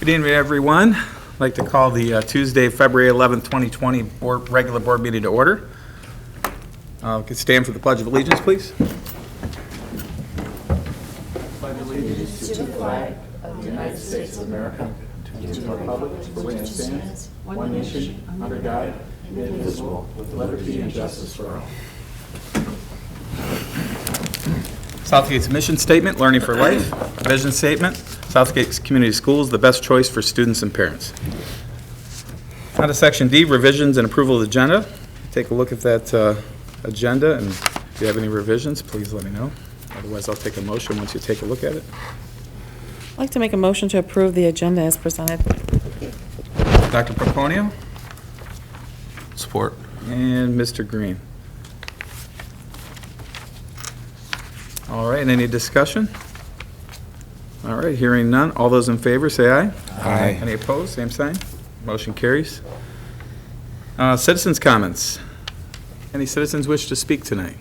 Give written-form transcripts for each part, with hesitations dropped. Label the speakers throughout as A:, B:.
A: Good evening, everyone. I'd like to call the Tuesday, February 11th, 2020 regular board meeting to order. Could stand for the Pledge of Allegiance, please.
B: Pledge allegiance to the flag of the United States of America, and to the republic for which it stands, one nation, under God, indivisible, with liberty and justice for all.
A: Southgate's mission statement, Learning for Life. Vision statement, Southgate Community Schools, the best choice for students and parents. On to Section D, revisions and approval of the agenda. Take a look at that agenda, and if you have any revisions, please let me know. Otherwise, I'll take a motion once you take a look at it.
C: I'd like to make a motion to approve the agenda as presented.
A: Dr. Proponio
D: Support.
A: and Mr. Green. All right, any discussion? All right, hearing none. All those in favor, say aye.
D: Aye.
A: Any opposed, same sign. Motion carries. Citizens' comments. Any citizens wish to speak tonight?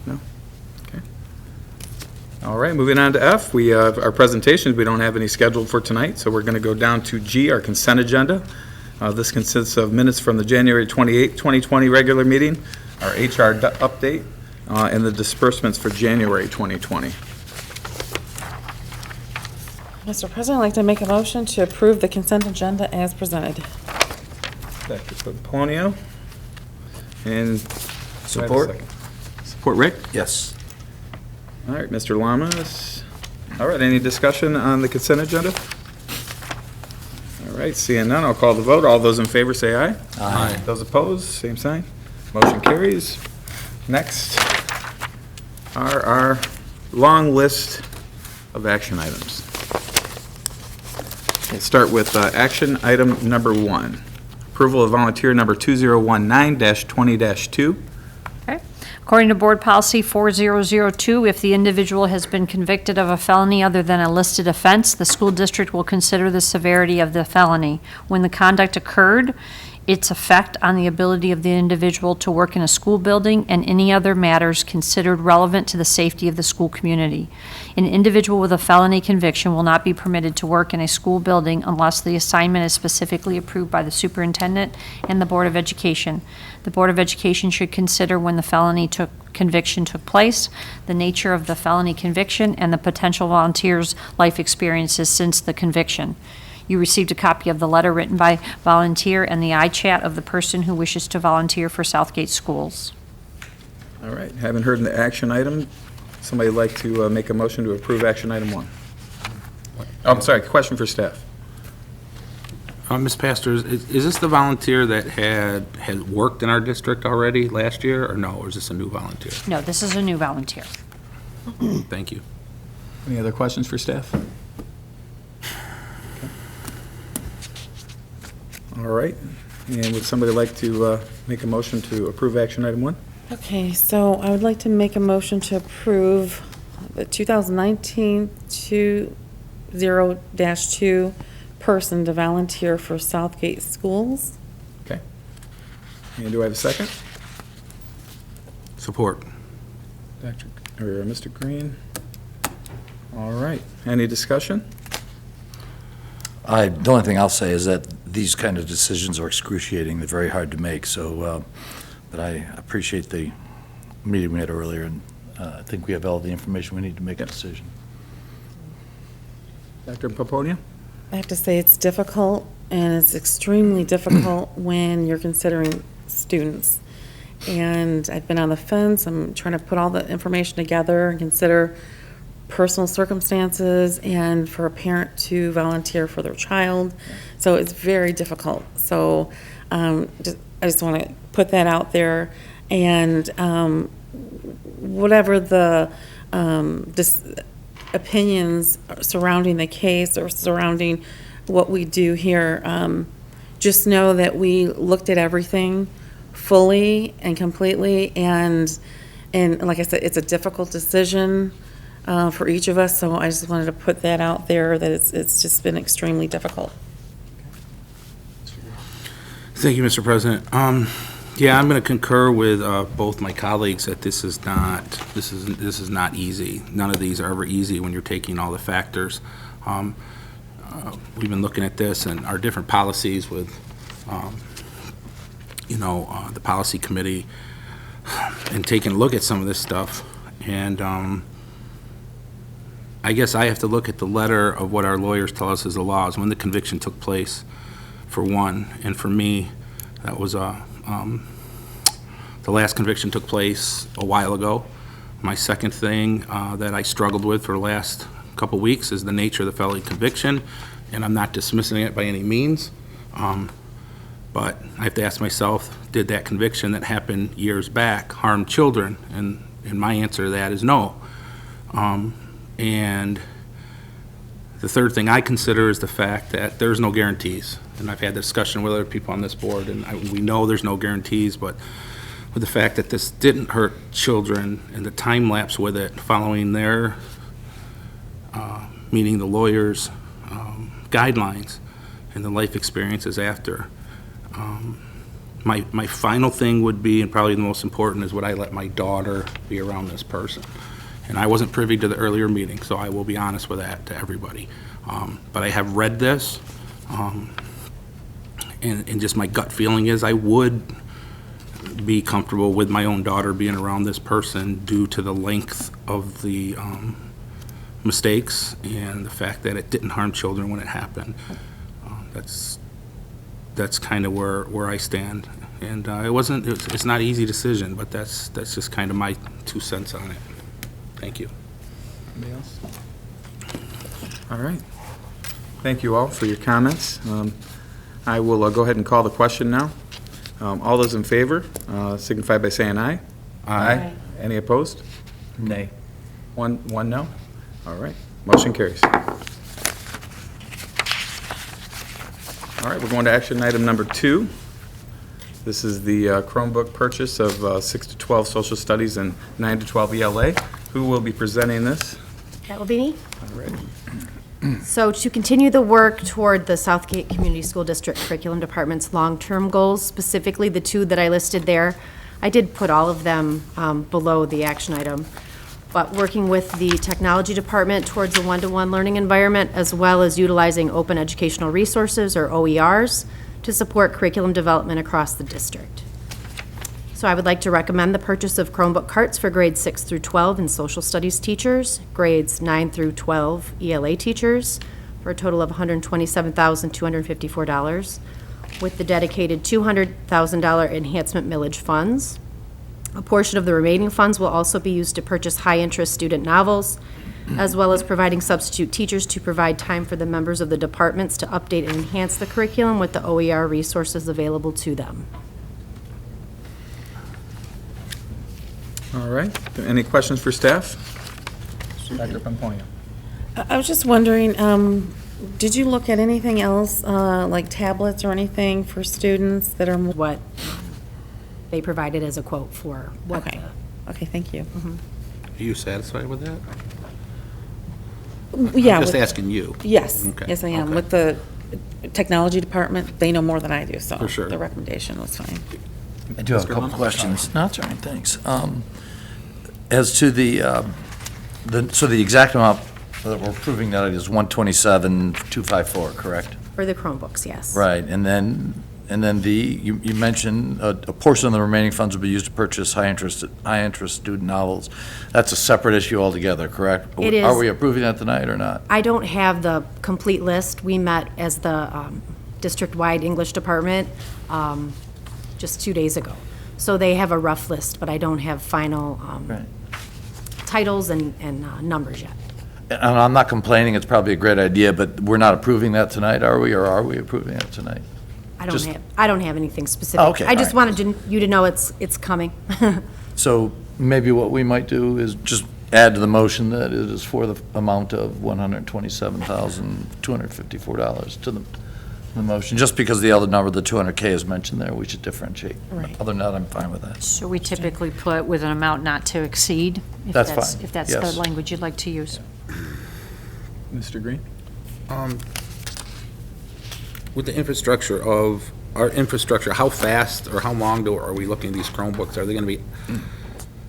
A: No? Okay. All right, moving on to F. We have our presentations. We don't have any scheduled for tonight, so we're going to go down to G, our consent agenda. This consists of minutes from the January 28, 2020 regular meeting, our HR update, and the disbursements for January 2020.
C: Mr. President, I'd like to make a motion to approve the consent agenda as presented.
A: Dr. Pomponio. And
D: Support.
A: do I have a second? Support, Rick?
D: Yes.
A: All right, Mr. Lamas. All right, any discussion on the consent agenda? All right, seeing none, I'll call the vote. All those in favor say aye.
D: Aye.
A: Those opposed, same sign. Motion carries. Next are our long list of action items. We'll start with action item number 1. Approval of volunteer number 2019-20-2.
E: Okay. According to Board Policy 4002, if the individual has been convicted of a felony other than a listed offense, the school district will consider the severity of the felony. When the conduct occurred, its effect on the ability of the individual to work in a school building, and any other matters considered relevant to the safety of the school community. An individual with a felony conviction will not be permitted to work in a school building unless the assignment is specifically approved by the superintendent and the Board of Education. The Board of Education should consider when the felony conviction took place, the nature of the felony conviction, and the potential volunteer's life experiences since the conviction. You received a copy of the letter written by volunteer and the iChat of the person who wishes to volunteer for Southgate Schools.
A: All right, haven't heard the action item. Somebody like to make a motion to approve action item 1? Oh, I'm sorry, question for staff.
D: Ms. Pastors, is this the volunteer that had worked in our district already last year, or no, or is this a new volunteer?
E: No, this is a new volunteer.
D: Thank you.
A: Any other questions for staff? All right, and would somebody like to make a motion to approve action item 1?
C: Okay, so I would like to make a motion to approve the 2019-20-2 person to volunteer for Southgate Schools.
A: Okay. And do I have a second?
D: Support.
A: Mr. Green? All right, any discussion?
F: The only thing I'll say is that these kind of decisions are excruciating. They're very hard to make. So, but I appreciate the meeting we had earlier, and I think we have all the information we need to make a decision.
A: Dr. Pomponio?
C: I have to say it's difficult, and it's extremely difficult when you're considering students. And I've been on the fence. I'm trying to put all the information together and consider personal circumstances and for a parent to volunteer for their child. So it's very difficult. So I just want to put that out there. And whatever the opinions surrounding the case or surrounding what we do here, just know that we looked at everything fully and completely. And like I said, it's a difficult decision for each of us, so I just wanted to put that out there, that it's just been extremely difficult.
D: Thank you, Mr. President. Yeah, I'm going to concur with both my colleagues that this is not easy. None of these are ever easy when you're taking all the factors. we've been looking at this and our different policies with, the policy committee and taking a look at some of this stuff. And I guess I have to look at the letter of what our lawyers tell us is the laws, when the conviction took place, for one. And for me, that was the last conviction took place a while ago. My second thing that I struggled with for the last couple weeks is the nature of the felony conviction, and I'm not dismissing it by any means. But I have to ask myself, did that conviction that happened years back harm children? And my answer to that is no. And the third thing I consider is the fact that there's no guarantees. And I've had the discussion with other people on this board, and we know there's no guarantees, but with the fact that this didn't hurt children and the time lapse with it following their, meaning the lawyers' guidelines and the life experiences after. My final thing would be, and probably the most important, is would I let my daughter be around this person? And I wasn't privy to the earlier meeting, so I will be honest with that to everybody. But I have read this, and just my gut feeling is I would be comfortable with my own daughter being around this person due to the length of the mistakes and the fact that it didn't harm children when it happened. That's kind of where I stand. And it's not an easy decision, but that's just kind of my 2 cents on it. Thank you.
A: Anybody else? All right. Thank you all for your comments. I will go ahead and call the question now. All those in favor signify by saying aye.
C: Aye.
A: Any opposed?
F: Nay.
A: One no? All right. Motion carries. All right, we're going to action item number 2. This is the Chromebook purchase of 6 to 12 social studies and 9 to 12 ELA. Who will be presenting this?
B: That will be me.
A: All right.
B: So to continue the work toward the Southgate Community School District Curriculum Department's long-term goals, specifically the 2 that I listed there, I did put all of them below the action item. But working with the technology department towards a one-to-one learning environment, as well as utilizing open educational resources, or OERs, to support curriculum development across the district. So I would like to recommend the purchase of Chromebook carts for grades 6 through 12 and social studies teachers, grades 9 through 12 ELA teachers, for a total of $127,254, with the dedicated $200,000 enhancement millage funds. A portion of the remaining funds will also be used to purchase high-interest student novels, as well as providing substitute teachers to provide time for the members of the departments to update and enhance the curriculum with the OER resources available to them.
A: All right. Any questions for staff? Dr. Pamponia.
C: I was just wondering, did you look at anything else, like tablets or anything for students that are more?
B: What they provided as a quote for what
C: Okay, okay, thank you.
D: Are you satisfied with that?
C: Yeah.
D: I'm just
C: with-
D: asking you.
C: Yes,
D: Okay,
C: yes, I am.
D: okay.
C: With the technology department, they know more than I do, so.
D: For sure.
C: The recommendation was fine.
F: I do have a
A: Mr.
F: couple
A: Lund?
F: questions. No, that's all right, thanks. As to the exact amount that we're approving that is 127,254, correct?
B: For the Chromebooks, yes.
F: Right, and then you mentioned a portion of the remaining funds will be used to purchase high-interest student novels. That's a separate issue altogether, correct?
B: It is.
F: Are we approving that tonight or not?
B: I don't have the complete list. We met as the district-wide English department just 2 days ago. So they have a rough list, but I don't have final
F: Right.
B: titles and numbers yet.
F: And I'm not complaining, it's probably a great idea, but we're not approving that tonight, are we, or are we approving it tonight?
B: I
F: Just-
B: don't have anything specific.
F: Oh, okay,
B: I just
F: all right.
B: wanted you to know it's coming.
F: So maybe what we might do is just add to the motion that it is for the amount of $127,254 to the motion, just because the other number, the 200K is mentioned there, we should differentiate.
C: Right.
F: Other than that, I'm fine with that.
E: So we typically put with an amount not to exceed? If
F: That's fine,
E: If that's
F: yes.
E: the language you'd like to use.
A: Mr. Green?
D: With the infrastructure of, our infrastructure, how fast or how long are we looking at these Chromebooks? Are they going to be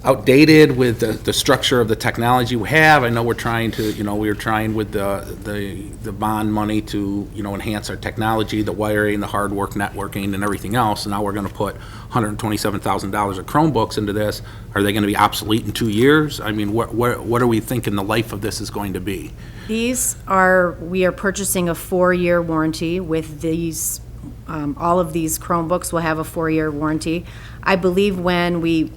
D: outdated with the structure of the technology we have. I know we're trying to, we were trying with the bond money to, enhance our technology, the wiring, the hard work, networking, and everything else. And now we're going to put $127,000 of Chromebooks into this. Are they going to be obsolete in 2 years? I mean, what are we thinking the life of this is going to be?
G: We are purchasing a 4-year warranty with these, all of these Chromebooks will have a 4-year warranty. I believe when we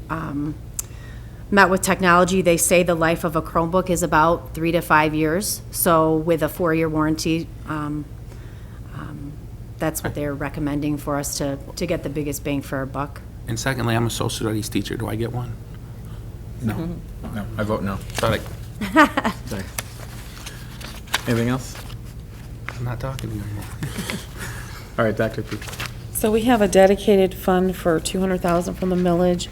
G: met with technology, they say the life of a Chromebook is about 3 to 5 years. So with a 4-year warranty, that's what they're recommending for us to get the biggest bang for our buck.
D: And secondly, I'm a social studies teacher. Do I get one? No.
A: No, I vote no.
D: Thought I-
A: Sorry. Anything else?
D: I'm not talking to you anymore.
A: All right, Dr. Peak.
C: So we have a dedicated fund for 200,000 from the millage.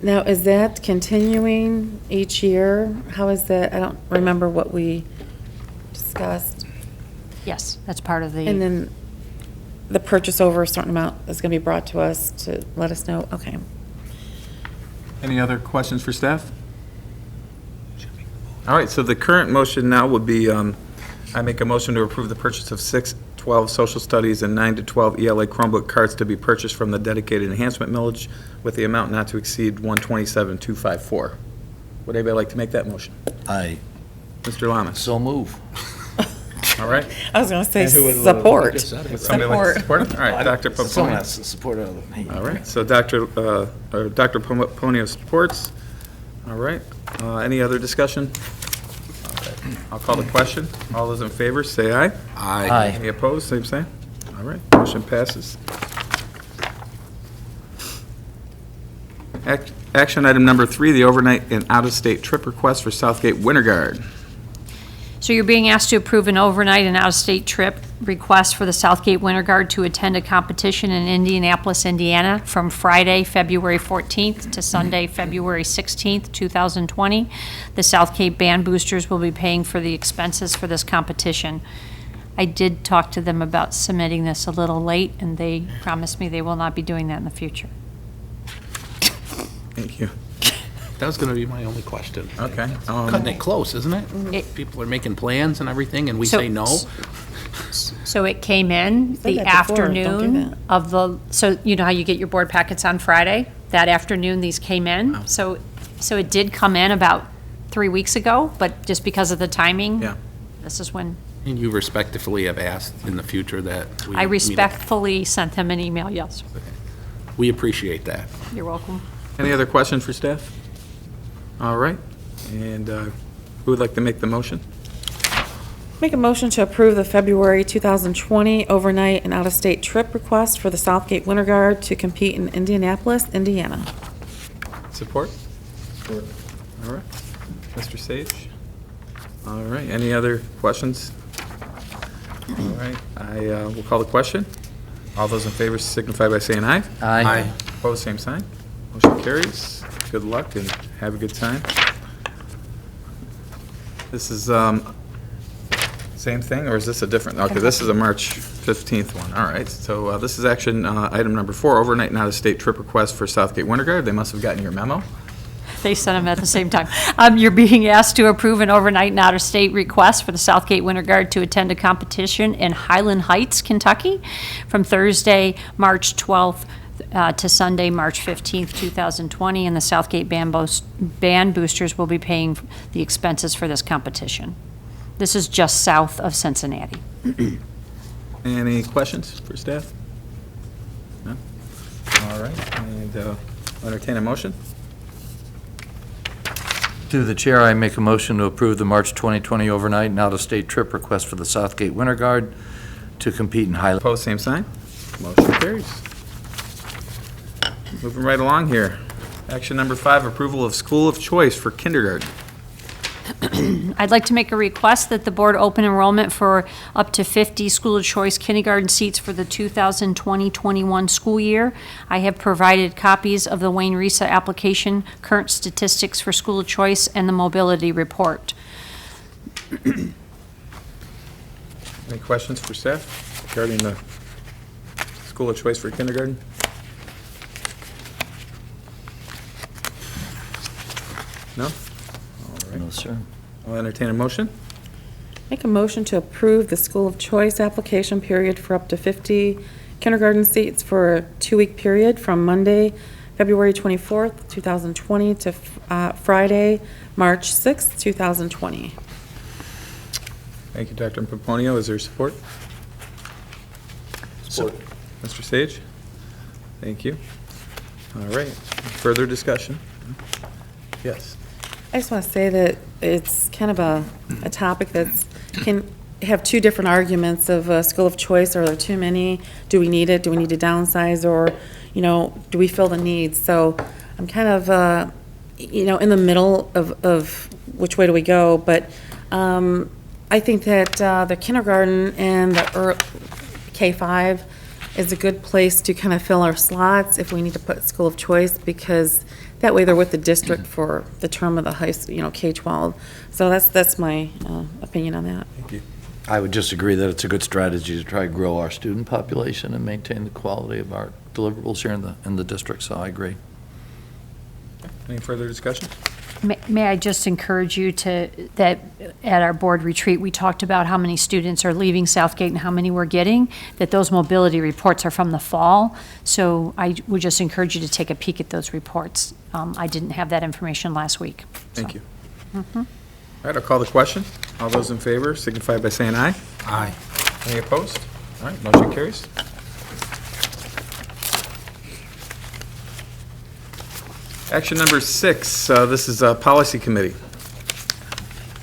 C: Now, is that continuing each year? How is that? I don't remember what we discussed.
E: Yes, that's part of
C: And
E: the,
C: then the purchase over a certain amount is going to be brought to us to let us know, okay.
A: Any other questions for staff? All right, so the current motion now would be, I make a motion to approve the purchase of 6-12 social studies and 9-12 ELA Chromebook cards to be purchased from the dedicated enhancement millage with the amount not to exceed $127,254. Would anybody like to make that motion?
F: I
A: Mr. Lamas?
F: so move.
A: All right.
C: I was going to say
F: And who would-
C: support.
A: Would somebody like to support it? All right, Dr.
F: Someone
A: Pomponio.
F: has to support it.
A: All right, so Dr. Pomponio supports. All right, any other discussion? Okay, I'll call the question. All those in favor, say aye.
F: Aye.
A: Any opposed, same sign? All right, motion passes. Action item number 3, the overnight and out-of-state trip request for Southgate Winter Guard.
E: so you're being asked to approve an overnight and out-of-state trip request for the Southgate Winter Guard to attend a competition in Indianapolis, Indiana, from Friday, February 14th to Sunday, February 16th, 2020. The Southgate Band Boosters will be paying for the expenses for this competition. I did talk to them about submitting this a little late, and they promised me they will not be doing that in the future.
A: Thank you.
D: That was going to be my only question.
A: Okay.
D: Cutting it close, isn't it?
E: It-
D: People are making plans and everything, and we
E: So-
D: say no.
E: So it came in
C: said
E: the
C: that before, don't do
E: afternoon
C: that.
E: of the, so you know how you get your board packets on Friday? That afternoon, these came in. So it did come in about 3 weeks ago, but just because of the timing.
A: Yeah.
E: This is when,
D: And you respectfully have asked in the future that we.
E: I
D: meet up.
E: respectfully sent them an email, yes.
D: We appreciate that.
E: You're welcome.
A: Any other questions for staff? All right, and who would like to make the motion?
C: Make a motion to approve the February 2020 overnight and out-of-state trip request for the Southgate Winter Guard to compete in Indianapolis, Indiana.
A: Support? Support. All right. Mr. Sage? All right, any other questions? All right, I will call the question. All those in favor signify by saying aye.
D: Aye.
A: Opposed, same sign. Motion carries. Good luck and have a good time. This is, same thing, or is this a different? Okay, this is a March 15th one. All right, so this is action item number 4, overnight and out-of-state trip request for Southgate Winter Guard. They must have gotten your memo.
E: They sent them at the same time. You're being asked to approve an overnight and out-of-state request for the Southgate Winter Guard to attend a competition in Highland Heights, Kentucky, from Thursday, March 12th to Sunday, March 15th, 2020, and the Southgate Band Boosters will be paying the expenses for this competition. This is just south of Cincinnati.
A: Any questions for staff? No? All right, and entertain a motion.
F: Through the chair, I make a motion to approve the March 2020 overnight and out-of-state trip request for the Southgate Winter Guard to compete in Highland.
A: Opposed, same sign. Motion carries. Moving right along here. Action number 5, approval of school of choice for kindergarten.
E: I'd like to make a request that the board open enrollment for up to 50 school of choice kindergarten seats for the 2020-21 school year. I have provided copies of the Wayne Risa application, current statistics for school of choice, and the mobility report.
A: Any questions for staff regarding the school of choice for kindergarten? No? All right.
F: No, sir.
A: I'll entertain a motion.
C: Make a motion to approve the school of choice application period for up to 50 kindergarten seats for a 2-week period from Monday, February 24th, 2020 to Friday, March 6th, 2020.
A: Thank you, Dr. Pomponio. Is there support?
F: Support.
A: Mr. Sage? Thank you. All right. Further discussion? Yes.
C: I just want to say that it's kind of a topic that's, can have two different arguments of school of choice. Are there too many? Do we need it? Do we need to downsize? Or, do we fill the needs? So I'm kind of, in the middle of which way do we go? But I think that the kindergarten and the K-5 is a good place to kind of fill our slots if we need to put school of choice, because that way they're with the district for the term of the K-12. So that's my opinion on that.
A: Thank you.
F: I would just agree that it's a good strategy to try to grow our student population and maintain the quality of our deliverables here in the district, so I agree.
A: Any further discussion?
E: May I just encourage you that at our board retreat, we talked about how many students are leaving Southgate and how many we're getting, that those mobility reports are from the fall. So I would just encourage you to take a peek at those reports. I didn't have that information last week.
A: Thank you. All right, I'll call the question. All those in favor signify by saying aye.
D: Aye.
A: Any opposed? All right, motion carries. Action number 6, this is a policy committee.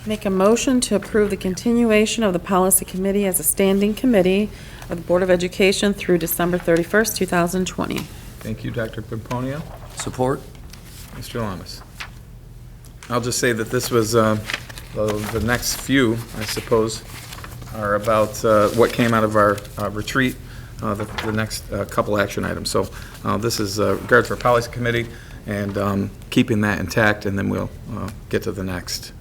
C: Make a motion to approve the continuation of the policy committee as a standing committee of the Board of Education through December 31st, 2020.
A: Thank you, Dr. Pomponio.
F: Support?
A: Mr. Lamas. I'll just say that this was, the next few, I suppose, are about what came out of our retreat, the next couple action items. So this is regard for policy committee and keeping that intact, and then we'll get to the next.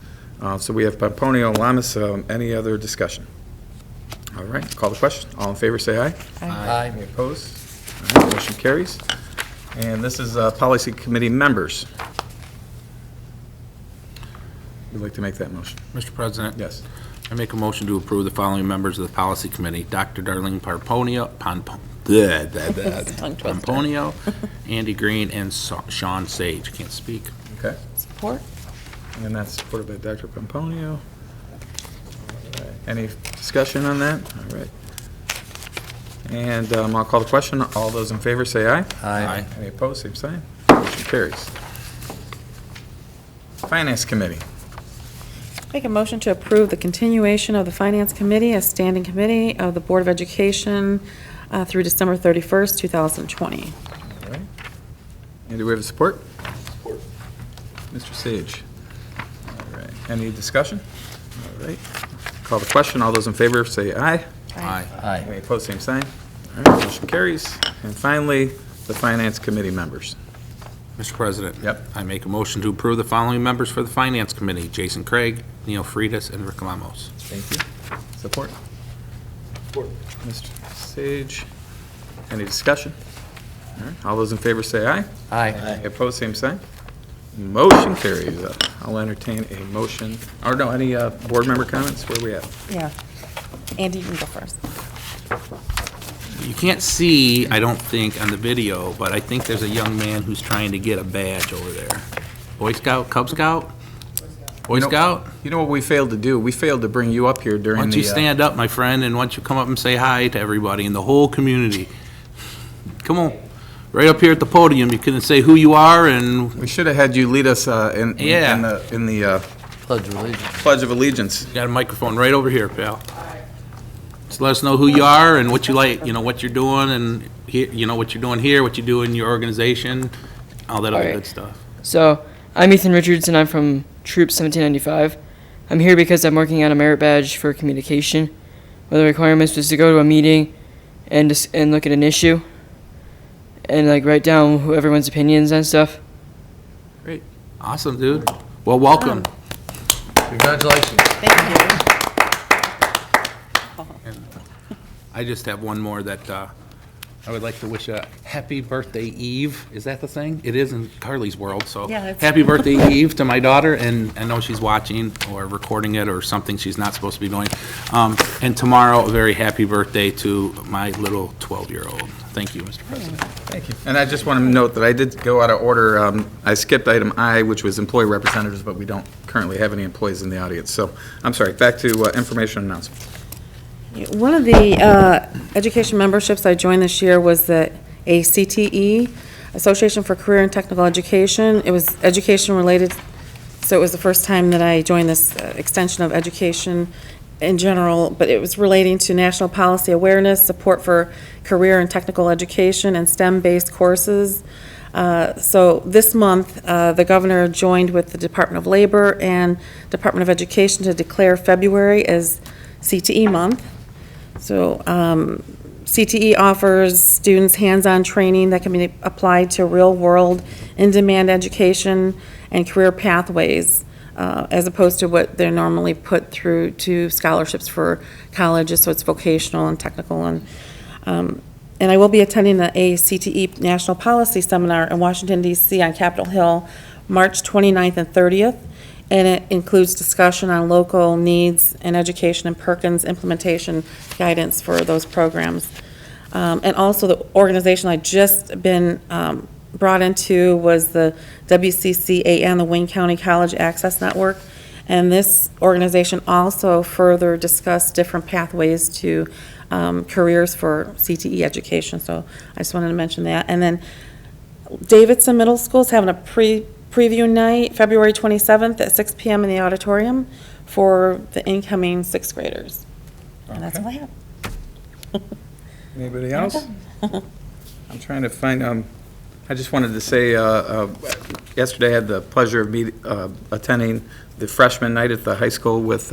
A: So we have Pomponio, Lamas. Any other discussion? All right, call the question. All in favor, say aye.
F: Aye.
A: Any opposed? All right, motion carries. And this is policy committee members. Would like to make that motion?
D: Mr. President?
A: Yes.
D: I make a motion to approve the following members of the policy committee: Dr. Darlene Pomponio, Andy Green, and Sean Sage. Can't speak.
A: Okay.
C: Support?
A: And that's supported by Dr. Pomponio. All right. Any discussion on that? All right. And I'll call the question. All those in favor say aye.
D: Aye.
A: Any opposed, same sign. Motion carries. Finance Committee.
C: Make a motion to approve the continuation of the Finance Committee as standing committee of the Board of Education through December 31st, 2020.
A: All right. And do we have a support? Support. Mr. Sage. All right. Any discussion? All right. Call the question. All those in favor say aye.
D: Aye.
F: Aye.
A: Any opposed, same sign. All right, motion carries. And finally, the Finance Committee members.
D: Mr. President?
A: Yep.
D: I make a motion to approve the following members for the Finance Committee: Jason Craig, Neil Freitas, and Rick Lamos.
A: Thank you. Support? Support. Mr. Sage. Any discussion? All right, all those in favor say aye.
F: Aye.
A: Any opposed, same sign. Motion carries. I'll entertain a motion, or no, any board member comments? Where are we at?
C: Yeah. Andy, you can go first.
D: You can't see, I don't think, on the video, but I think there's a young man who's trying to get a badge over there. Boy Scout, Cub Scout? Boy Scout?
A: You know what we failed to do? We failed to bring you up here during
D: Why
A: the...
D: don't you stand up, my friend, and why don't you come up and say hi to everybody in the whole community? Come on, right up here at the podium, you can say who you are and,
A: We should have had you lead us in
D: Yeah.
A: the
F: Pledge of Allegiance.
A: Pledge of Allegiance.
D: got a microphone right over here, pal. Just let us know who you are and what you like, what you're doing, and what you're doing here, what you do in your organization, all that other
H: Alright.
D: good stuff.
H: So, I'm Ethan Richards, and I'm from Troop 1795. I'm here because I'm working on a merit badge for communication, where the requirements was to go to a meeting and look at an issue, and write down who everyone's opinions and stuff.
D: Awesome, dude. Well, welcome.
F: Congratulations.
C: Thank you.
D: I just have one more that I would like to wish a happy birthday, Eve. Is that the thing? It is in Carly's world, so.
C: Yeah, it's-
D: Happy birthday, Eve, to my daughter, and I know she's watching or recording it or something she's not supposed to be doing. And tomorrow, a very happy birthday to my little 12-year-old. Thank you, Mr. President.
A: Thank you. And I just want to note that I did go out of order. I skipped item I, which was employee representatives, but we don't currently have any employees in the audience. So, I'm sorry, back to information announcement.
C: One of the education memberships I joined this year was the ACTE, Association for Career and Technical Education. It was education-related, so it was the first time that I joined this extension of education in general, but it was relating to national policy awareness, support for career and technical education, and STEM-based courses. So this month, the governor joined with the Department of Labor and Department of Education to declare February as CTE month. So CTE offers students hands-on training that can be applied to real-world, in-demand education and career pathways, as opposed to what they're normally put through to scholarships for colleges, so it's vocational and technical. And I will be attending the ACTE National Policy Seminar in Washington, D.C. on Capitol Hill, March 29th and 30th. And it includes discussion on local needs and education and Perkins implementation guidance for those programs. And also the organization I just been brought into was the WCCAN, the Wayne County College Access Network. And this organization also further discussed different pathways to careers for CTE education. So I just wanted to mention that. And then Davidson Middle School is having a preview night, February 27th at 6 p.m. in the auditorium for the incoming sixth graders. And that's all I have.
A: Anybody else? I'm trying to find, I just wanted to say, yesterday I had the pleasure of attending the freshman night at the high school with,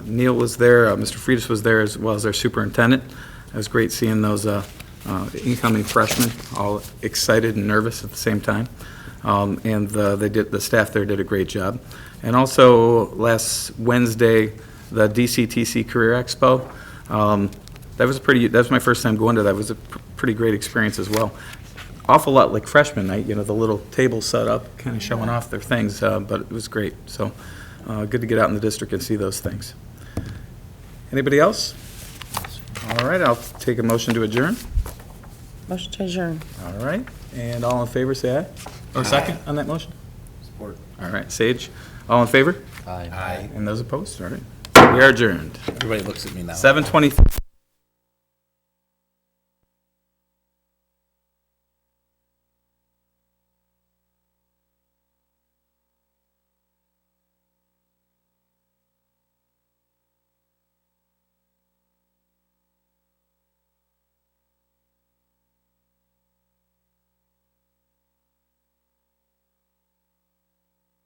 A: Neil was there, Mr. Freitas was there, as well as our superintendent. It was great seeing those incoming freshmen, all excited and nervous at the same time. And the staff there did a great job. And also, last Wednesday, the DCTC Career Expo. That was my first time going to that. It was a pretty great experience as well. Awful lot like freshman night, the little table set up, kind of showing off their things, but it was great. So, good to get out in the district and see those things. Anybody else? All right, I'll take a motion to adjourn.
C: Motion to adjourn.
A: All right, and all in favor, say aye. Or second on that motion? Support. All right, Sage, all in favor?
F: Aye.
D: Aye.
A: And those opposed? All right. We are adjourned.
D: Everybody looks at me now.
A: 7:20.